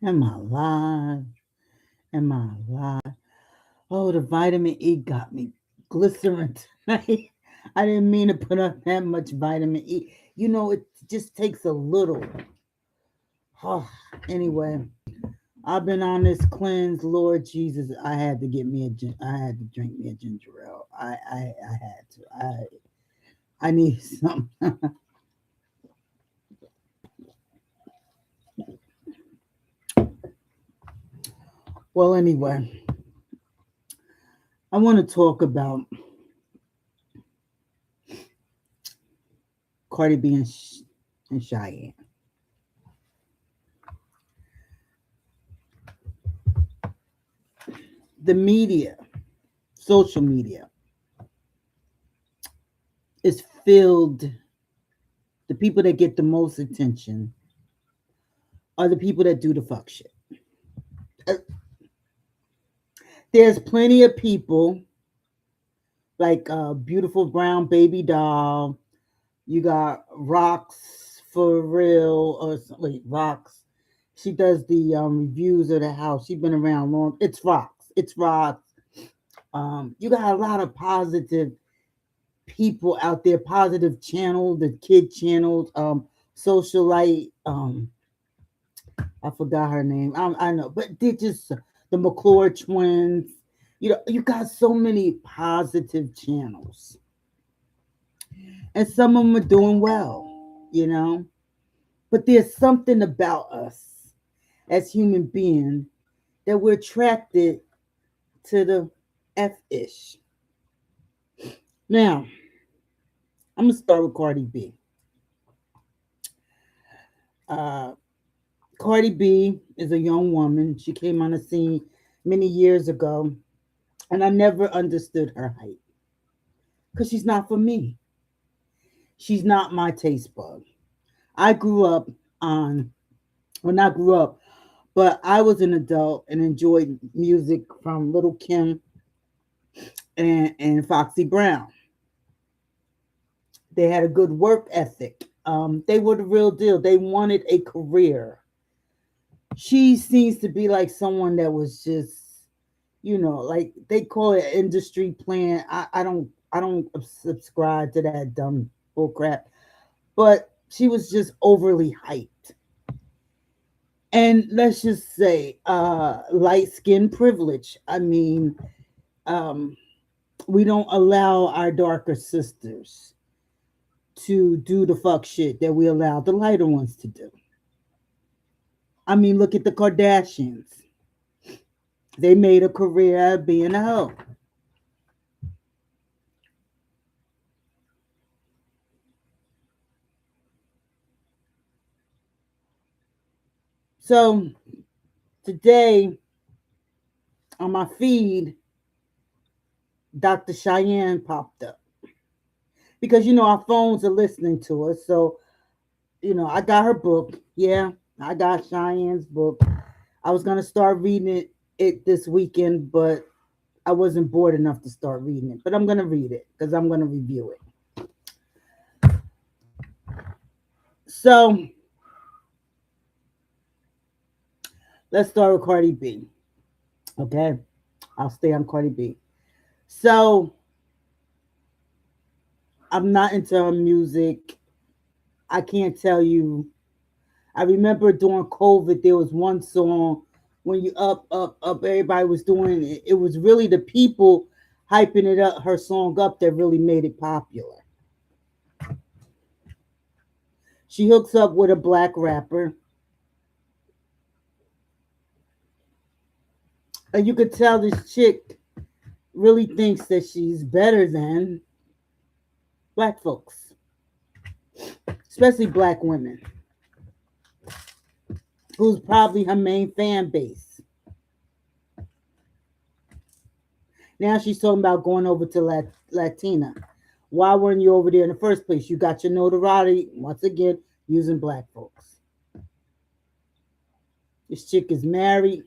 Am I alive? Am I alive? Oh, the vitamin E got me glycerin tonight. I didn't mean to put up that much vitamin E. It just takes a little. Oh, anyway, I've been on this cleanse, Lord Jesus. I had to get me I had to drink me a ginger ale. I had to. I need some. Well, anyway, I want to talk about Cardi B and Cheyenne. The media, social media, is filled. The people that get the most attention are the people that do the fuck shit. Uh, There's plenty of people like beautiful brown baby doll. You got Rocks for real, or wait, Rocks. She does the reviews of the house. She's been around long. It's Rocks. It's Rocks. You got a lot of positive people out there, positive channel, the kid channels, socialite. I forgot her name. I know, but they're just the McClure twins. You got so many positive channels, and some of them are doing well. You know, but there's something about us as human beings that we're attracted to the F-ish. Now, I'm gonna start with Cardi B. Uh, Cardi B is a young woman. She came on the scene many years ago, and I never understood her hype because she's not for me. She's not my taste bud. I grew up on, well, not grew up, but I was an adult and enjoyed music from Little Kim and Foxy Brown. They had a good work ethic. They were the real deal. They wanted a career. She seems to be like someone that was just, like they call it industry plan. I don't subscribe to that dumb bull crap. But she was just overly hyped. And let's just say, light skin privilege. I mean, um, we don't allow our darker sisters to do the fuck shit that we allow the lighter ones to do. I mean, look at the Kardashians. They made a career out of being a hoe. So today on my feed, Dr. Cheyenne popped up because our phones are listening to us. So I got her book. Yeah, I got Cheyenne's book. I was gonna start reading it this weekend, but I wasn't bored enough to start reading it. But I'm gonna read it because I'm gonna review it. So let's start with Cardi B. Okay, I'll stay on Cardi B. So I'm not into her music. I can't tell you. I remember during COVID, there was one song when you up, everybody was doing it. It was really the people hyping it up, her song up, that really made it popular. She hooks up with a black rapper, and you could tell this chick really thinks that she's better than black folks, especially black women, who's probably her main fan base. Now she's talking about going over to Latina. Why weren't you over there in the first place? You got your notoriety, once again, using black folks. This chick is married.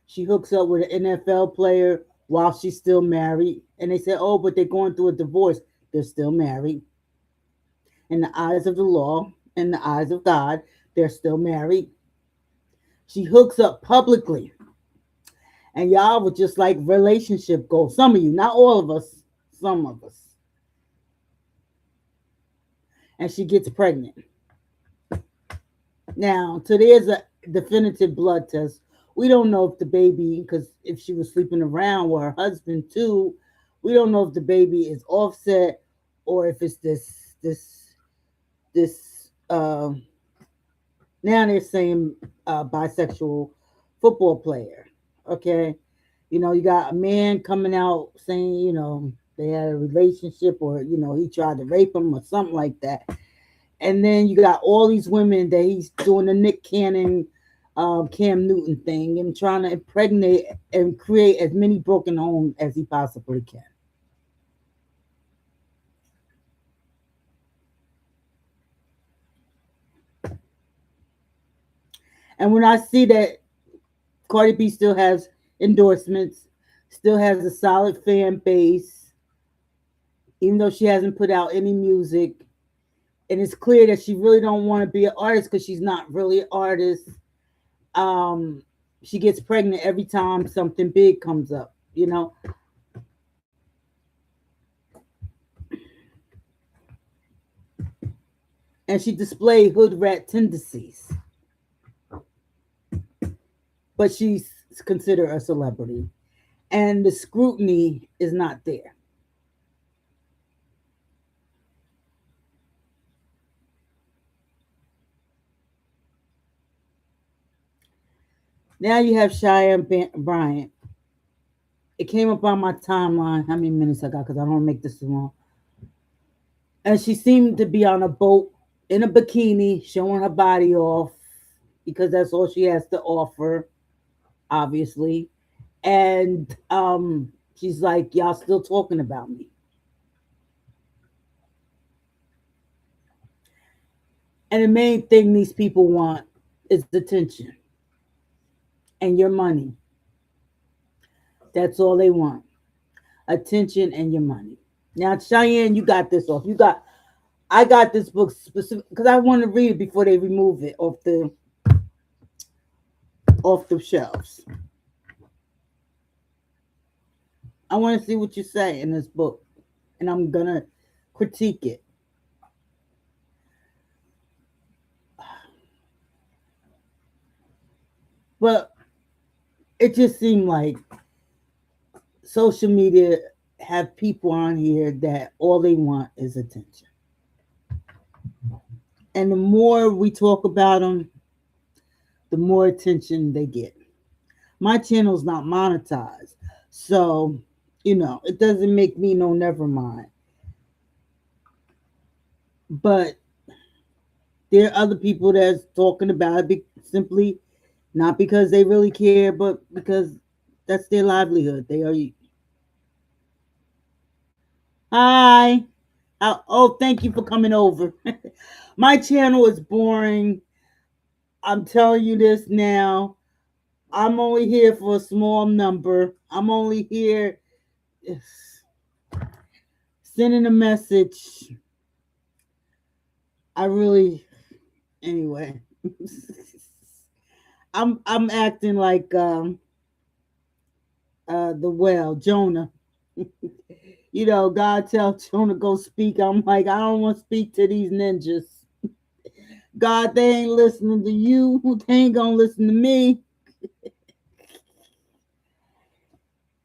She hooks up with an NFL player while she's still married. And they say, oh, but they're going through a divorce. They're still married. In the eyes of the law, in the eyes of God, they're still married. She hooks up publicly, and y'all were just like relationship goals. Some of you, not all of us, some of us. And she gets pregnant. Now, so there's a definitive blood test. We don't know if the baby, because if she was sleeping around with her husband too, we don't know if the baby is offset or if it's this. Now they're saying bisexual football player. Okay, you got a man coming out saying they had a relationship or he tried to rape him or something like that. And then you got all these women that he's doing the Nick Cannon, Cam Newton thing and trying to impregnate and create as many broken homes as he possibly can. And when I see that Cardi B still has endorsements, still has a solid fan base, even though she hasn't put out any music, and it's clear that she really don't want to be an artist because she's not really an artist. Um, she gets pregnant every time something big comes up, and she displayed hood rat tendencies, but she's considered a celebrity, and the scrutiny is not there. Now you have Cheyenne Bryant. It came up on my timeline. How many minutes I got? Because I don't want to make this too long. And she seemed to be on a boat in a bikini, showing her body off because that's all she has to offer, obviously. And she's like, "Y'all still talking about me?" And the main thing these people want is attention and your money. That's all they want: attention and your money. Now, Cheyenne, you got this off. I got this book specific because I want to read it before they remove it off the shelves. I want to see what you say in this book, and I'm gonna critique it. But it just seemed like social media have people on here that all they want is attention, and the more we talk about them, the more attention they get. My channel's not monetized, so it doesn't make me no never mind. But there are other people that's talking about it simply not because they really care, but because that's their livelihood. They are. Hi. Oh, thank you for coming over. My channel is boring. I'm telling you this now. I'm only here for a small number. I'm only here sending a message. I really, anyway. I'm acting like the whale Jonah. God tell Jonah go speak. I'm like, I don't want to speak to these ninjas. God, they ain't listening to you. They ain't gonna listen to me.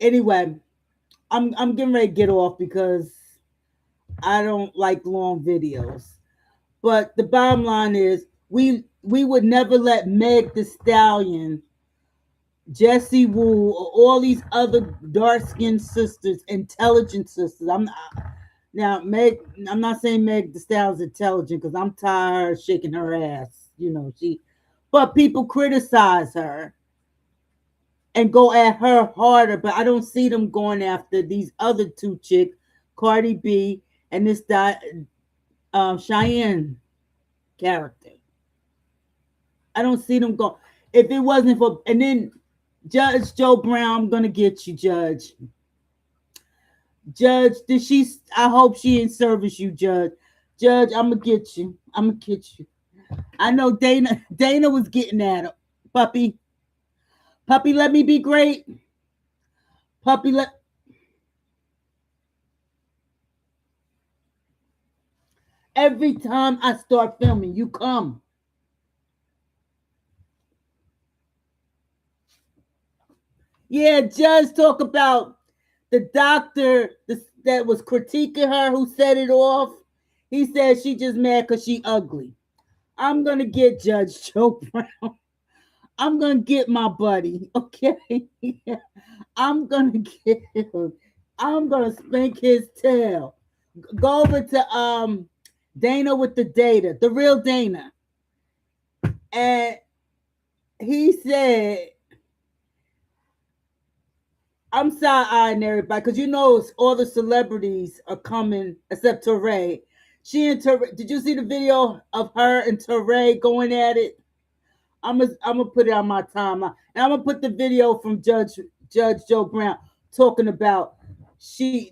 Anyway, I'm getting ready to get off because I don't like long videos. But the bottom line is we would never let Meg the Stallion, Jessie Woo, or all these other dark skinned sisters, intelligent sisters. Now Meg. I'm not saying Meg the Stallion's intelligent because I'm tired of her shaking her ass. But people criticize her and go at her harder. But I don't see them going after these other two chicks, Cardi B and this Cheyenne character. I don't see them go. If it wasn't for, and then Judge Joe Brown, I'm gonna get you, Judge. Judge, did she? I hope she in service you, Judge. Judge, I'm gonna get you. I'm gonna get you. I know Dana was getting at her, puppy. Puppy, let me be great. Puppy, let. Every time I start filming, you come. Yeah, Judge talk about the doctor that was critiquing her who set it off. He said she just mad because she ugly. I'm gonna get Judge Joe Brown. I'm gonna get my buddy. Okay, I'm gonna get him. I'm gonna spank his tail. Go over to Dana with the data, the real Dana, and he said, "I'm side eyeing everybody because you know all the celebrities are coming except Teray. She and Teray. Did you see the video of her and Teray going at it? I'm gonna put it on my timeline, and I'm gonna put the video from Judge Joe Brown talking about she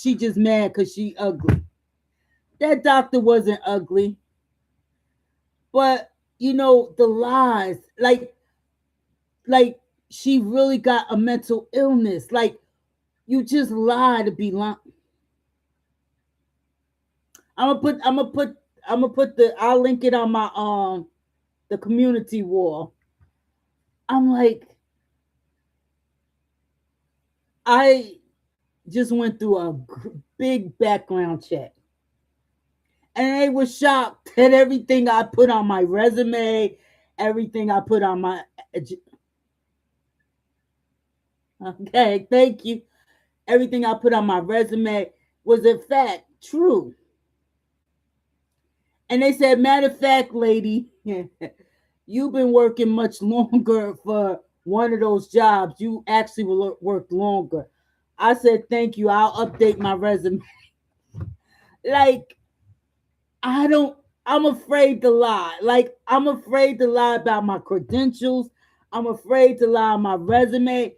just mad because she ugly. That doctor wasn't ugly, but you know the lies, like she really got a mental illness. Like you just lie to be lying. I'm gonna put I'm gonna put I'm gonna put the I'll link it on my the community wall. I'm like I just went through a big background check. And they were shocked at everything I put on my resume, everything I put on my. Okay, thank you. Everything I put on my resume was in fact true. And they said, matter of fact, lady, you've been working much longer for one of those jobs. You actually will work longer. I said, thank you. I'll update my resume. Like, I don't, I'm afraid to lie. Like, I'm afraid to lie about my credentials. I'm afraid to lie on my resume.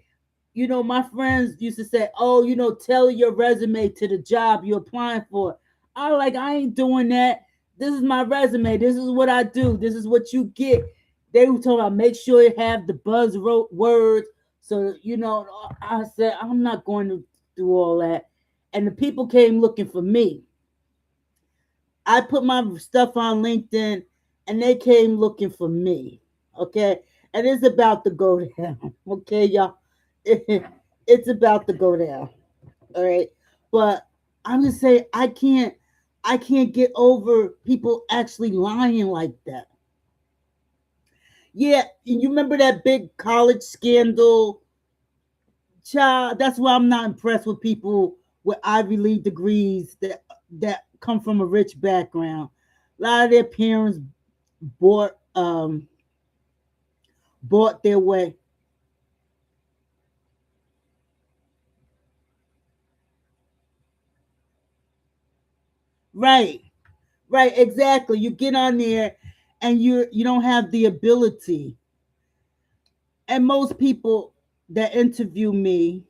You know, my friends used to say, oh, you know, tell your resume to the job you're applying for. I ain't doing that. This is my resume. This is what I do. This is what you get. They were talking about make sure you have the buzz words. So, you know, I said, I'm not going to do all that. And the people came looking for me. I put my stuff on LinkedIn and they came looking for me. Okay. And it's about to go down. Okay, y'all. It's about to go down. All right. But I'm just saying I can't get over people actually lying like that. Yeah, you remember that big college scandal? Child, that's why I'm not impressed with people with Ivy League degrees that come from a rich background. A lot of their parents bought bought their way. Right, right, exactly. You get on there and you don't have the ability. And most people that interview me,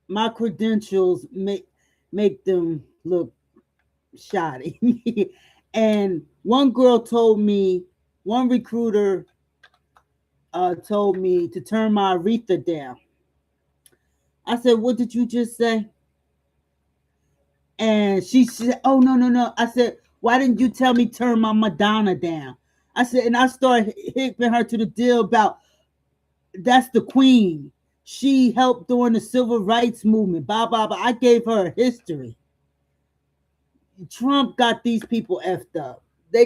my credentials make them look shoddy. And one girl told me, one recruiter told me to turn my Aretha down. I said, "What did you just say?" And she said, "Oh no, no, no." I said, "Why didn't you tell me turn my Madonna down?" I said, and I started hipping her to the deal about that's the queen. She helped during the civil rights movement. Blah blah blah. I gave her a history. Trump got these people effed up. They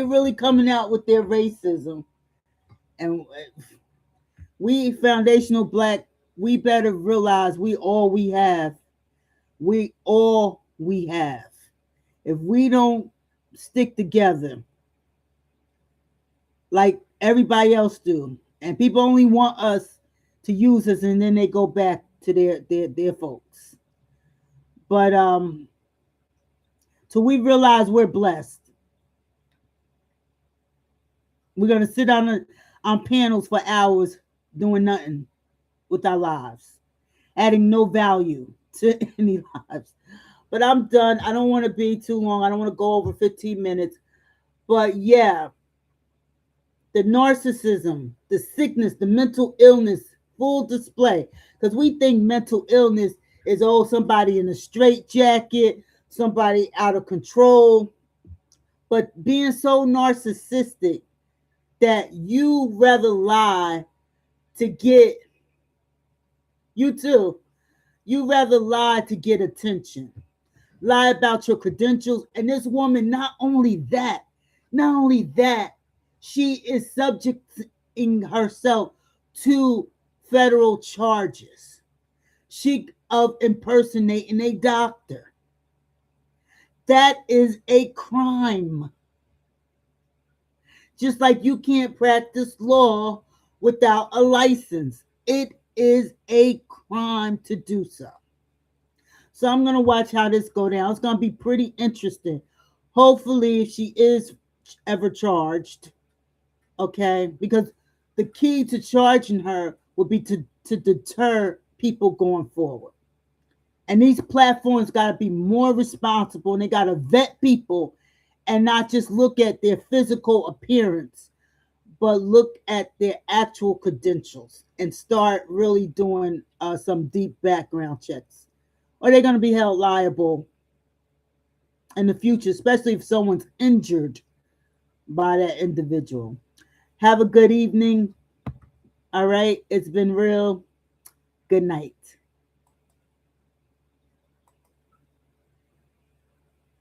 really coming out with their racism. And we foundational black, we better realize we have. We all we have. If we don't stick together like everybody else do, and people only want us to use us, and then they go back to their folks. But till we realize we're blessed, we're gonna sit on panels for hours doing nothing with our lives, adding no value to any lives. But I'm done. I don't want to be too long. I don't want to go over 15 minutes. But yeah, The narcissism, the sickness, the mental illness, full display. Because we think mental illness is, oh, somebody in a straitjacket, somebody out of control. But being so narcissistic that you rather lie to get, you too, you rather lie to get attention, lie about your credentials. And this woman, not only that, she is subjecting herself to federal charges. She of impersonating a doctor. That is a crime. Just like you can't practice law without a license. It is a crime to do so. So I'm gonna watch how this go down. It's gonna be pretty interesting. Hopefully, if she is ever charged, okay, because the key to charging her would be to deter people going forward. And these platforms got to be more responsible, and they got to vet people and not just look at their physical appearance, but look at their actual credentials and start really doing some deep background checks. Or they're going to be held liable in the future, especially if someone's injured by that individual. Have a good evening. All right. It's been real. Good night.